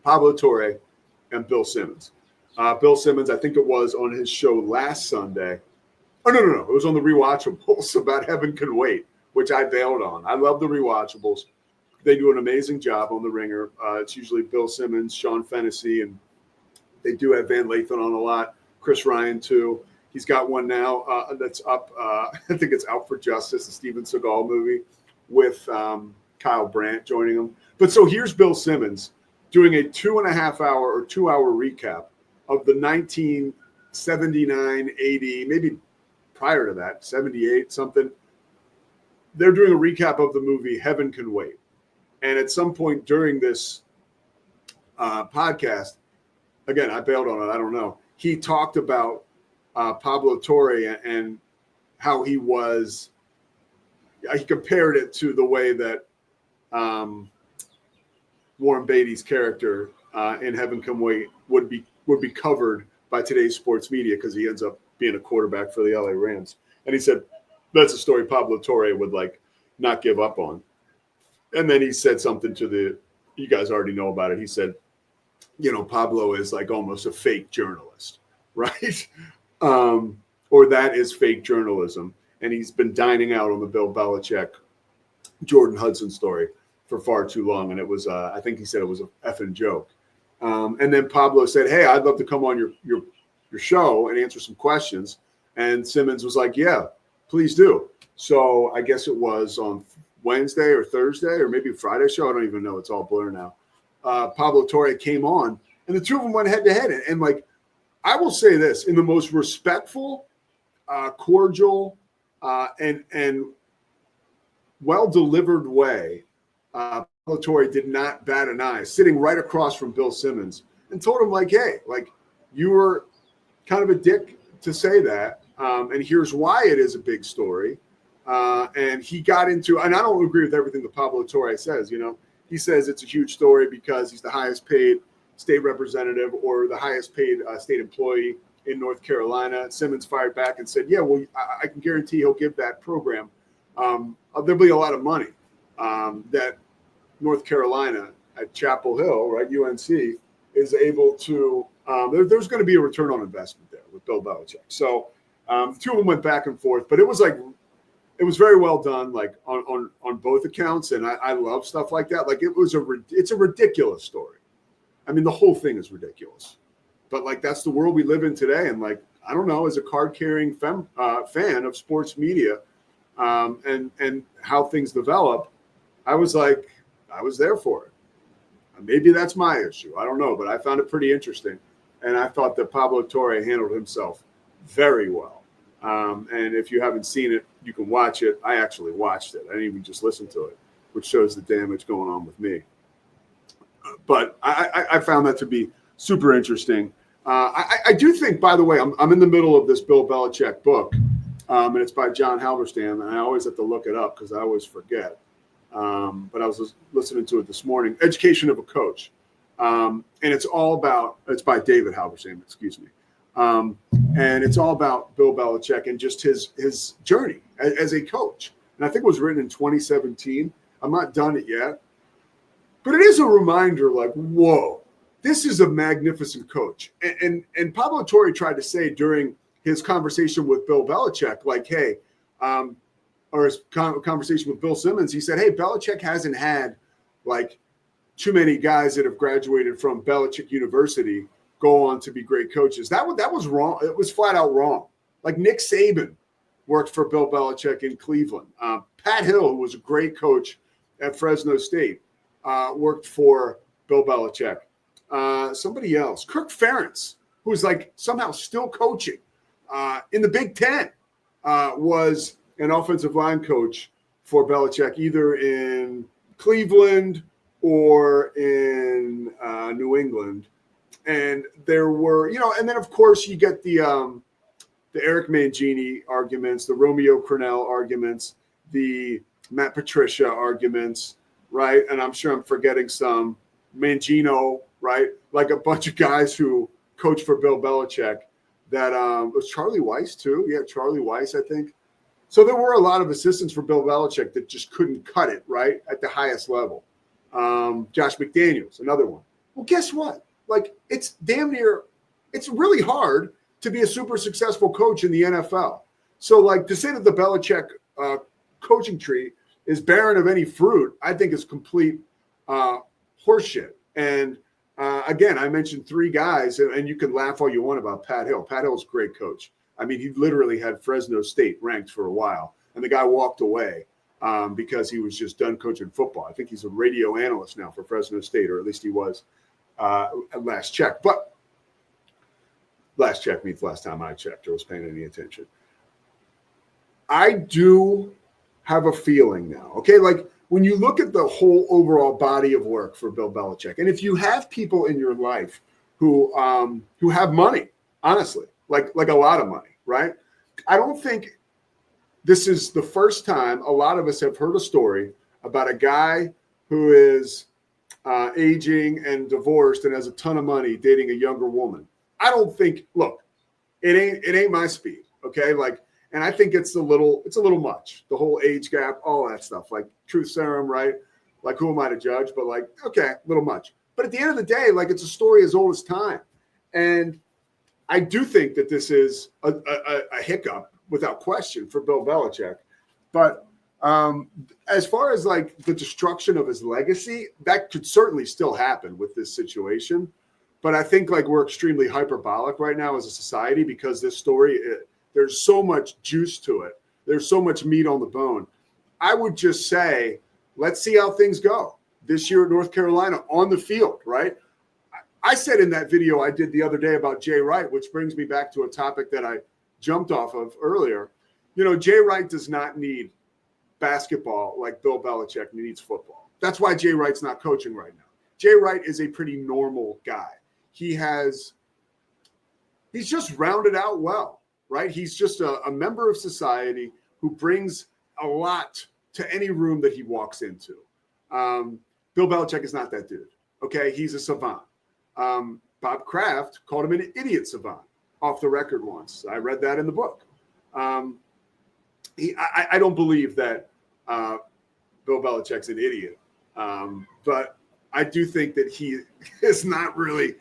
Pablo Torre and Bill Simmons. Bill Simmons, I think it was on his show last Sunday. Oh, no. It was on the Rewatchables about Heaven Can Wait, which I bailed on. I love the Rewatchables. They do an amazing job on The Ringer. It's usually Bill Simmons, Sean Fennessy, and they do have Van Lathan on a lot. Chris Ryan, too. He's got one now that's up. I think it's Out for Justice, the Steven Seagal movie, with Kyle Brandt joining him. But so here's Bill Simmons doing a 2.5 hour or 2 hour recap of the 1979, 80, maybe prior to that, 78, something. They're doing a recap of the movie Heaven Can Wait. And at some point during this podcast, again, I bailed on it, I don't know. He talked about Pablo Torre and how he compared it to the way that Warren Beatty's character in Heaven Can Wait would be covered by today's sports media because he ends up being a quarterback for the LA Rams. And he said, that's a story Pablo Torre would not give up on. And then he said something you guys already know about it. He said, Pablo is almost a fake journalist, right? Or that is fake journalism. And he's been dining out on the Bill Belichick, Jordon Hudson story for far too long. And it was, I think he said it was a effing joke. And then Pablo said, hey, I'd love to come on your show and answer some questions. And Simmons was like, yeah, please do. So I guess it was on Wednesday or Thursday or maybe Friday show. I don't even know. It's all blur now. Pablo Torre came on and the two of them went head to head. And I will say this in the most respectful, cordial, and well-delivered way. Pablo Torre did not bat an eye, sitting right across from Bill Simmons, and told him hey, you were kind of a dick to say that, and here's why it is a big story. And he got into, and I don't agree with everything that Pablo Torre says. He says it's a huge story because he's the highest paid state representative or the highest paid state employee in North Carolina. Simmons fired back and said, yeah, well, I can guarantee he'll give that program. There'll be a lot of money that North Carolina at Chapel Hill, right, UNC, is able to there's going to be a return on investment there with Bill Belichick. So the two of them went back and forth, but it was very well done, on both accounts, and I love stuff like that. It's a ridiculous story. I mean, the whole thing is ridiculous, but that's the world we live in today. And I don't know, as a card-carrying fan of sports media, and how things develop, I was there for it. Maybe that's my issue. I don't know, but I found it pretty interesting, and I thought that Pablo Torre handled himself very well. And if you haven't seen it, you can watch it. I actually watched it. I didn't even just listen to it, which shows the damage going on with me. But I found that to be super interesting. I do think, by the way, I'm in the middle of this Bill Belichick book, and it's by John Halberstam, and I always have to look it up because I always forget. But I was listening to it this morning, Education of a Coach. And it's by David Halberstam, excuse me. And it's all about Bill Belichick and just his journey as a coach. And I think it was written in 2017. I'm not done it yet. But it is a reminder, whoa, this is a magnificent coach. And Pablo Torre tried to say during his conversation with Bill Belichick, hey, or his conversation with Bill Simmons, he said, hey, Belichick hasn't had too many guys that have graduated from Belichick University go on to be great coaches. That was wrong. It was flat out wrong. Nick Saban worked for Bill Belichick in Cleveland. Pat Hill, who was a great coach at Fresno State, worked for Bill Belichick. Somebody else, Kirk Ferentz, who's somehow still coaching in the Big Ten, was an offensive line coach for Belichick, either in Cleveland or in New England. And there were, and then of course you get the Eric Mangini arguments, the Romeo Crennel arguments, the Matt Patricia arguments, right? And I'm sure I'm forgetting some. Mangino, right? A bunch of guys who coached for Bill Belichick. That was Charlie Weiss too. Yeah, Charlie Weiss, I think. So there were a lot of assistants for Bill Belichick that just couldn't cut it, right, at the highest level. Josh McDaniels, another one. Well, guess what? Like, it's really hard to be a super successful coach in the NFL. So, like, to say that the Belichick coaching tree is barren of any fruit, I think is complete horseshit. And again, I mentioned three guys, and you can laugh all you want about Pat Hill. Pat Hill's a great coach. I mean, he literally had Fresno State ranked for a while, and the guy walked away because he was just done coaching football. I think he's a radio analyst now for Fresno State, or at least he was at last check. But last check means last time I checked or was paying any attention. I do have a feeling now, okay? Like, when you look at the whole overall body of work for Bill Belichick, and if you have people in your life who have money, honestly, like a lot of money, right? I don't think this is the first time a lot of us have heard a story about a guy who is aging and divorced and has a ton of money dating a younger woman. I don't think. Look, it ain't my speed, okay? Like, and I think it's a little much. The whole age gap, all that stuff, like truth serum, right? Like, who am I to judge? But like, okay, a little much. But at the end of the day, like, it's a story as old as time, and I do think that this is a hiccup without question for Bill Belichick. But as far as like the destruction of his legacy, that could certainly still happen with this situation. But I think like we're extremely hyperbolic right now as a society because this story, there's so much juice to it. There's so much meat on the bone. I would just say, let's see how things go this year at North Carolina on the field, right? I said in that video I did the other day about Jay Wright, which brings me back to a topic that I jumped off of earlier. You know, Jay Wright does not need basketball like Bill Belichick needs football. That's why Jay Wright's not coaching right now. Jay Wright is a pretty normal guy. He's just rounded out well, right? He's just a member of society who brings a lot to any room that he walks into. Bill Belichick is not that dude, okay? He's a savant. Bob Kraft called him an idiot savant off the record once. I read that in the book. I don't believe that Bill Belichick's an idiot, but I do think that he is not really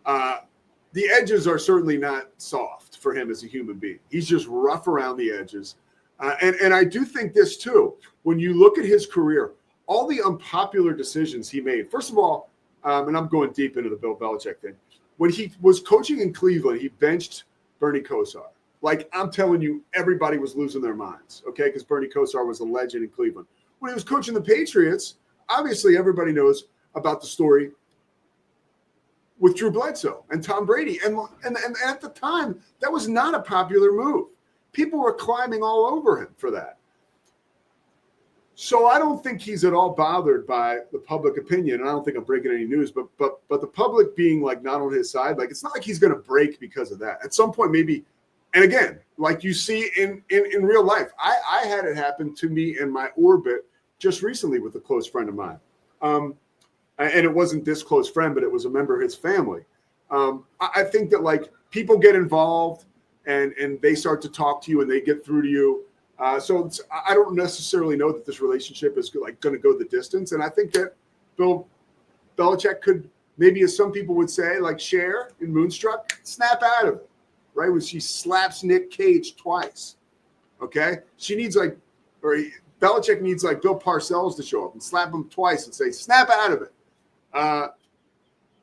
the edges are certainly not soft for him as a human being. He's just rough around the edges. And I do think this too, when you look at his career, all the unpopular decisions he made, first of all, and I'm going deep into the Bill Belichick thing. When he was coaching in Cleveland, he benched Bernie Kosar. Like, I'm telling you, everybody was losing their minds, okay, because Bernie Kosar was a legend in Cleveland. When he was coaching the Patriots, obviously everybody knows about the story with Drew Bledsoe and Tom Brady. And at the time, that was not a popular move. People were climbing all over him for that. So I don't think he's at all bothered by the public opinion, and I don't think I'm breaking any news, but the public being like not on his side, like it's not like he's going to break because of that. At some point, maybe, and again, like you see in real life, I had it happen to me in my orbit just recently with a close friend of mine, and it wasn't this close friend, but it was a member of his family. I think that like people get involved and they start to talk to you and they get through to you. So I don't necessarily know that this relationship is like going to go the distance. And I think that Bill Belichick could maybe, as some people would say, like Cher in Moonstruck, snap out of it, right? When she slaps Nick Cage twice, okay? She needs like, or Belichick needs like Bill Parcells to show up and slap him twice and say, snap out of it.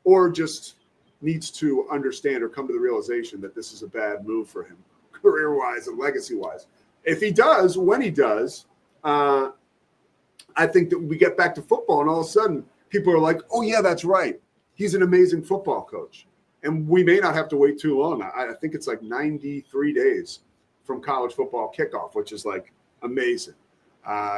Or just needs to understand or come to the realization that this is a bad move for him, career-wise and legacy-wise. If he does, when he does, I think that we get back to football and all of a sudden people are like, oh, yeah, that's right. He's an amazing football coach. And we may not have to wait too long. I think it's like 93 days from college football kickoff, which is like amazing.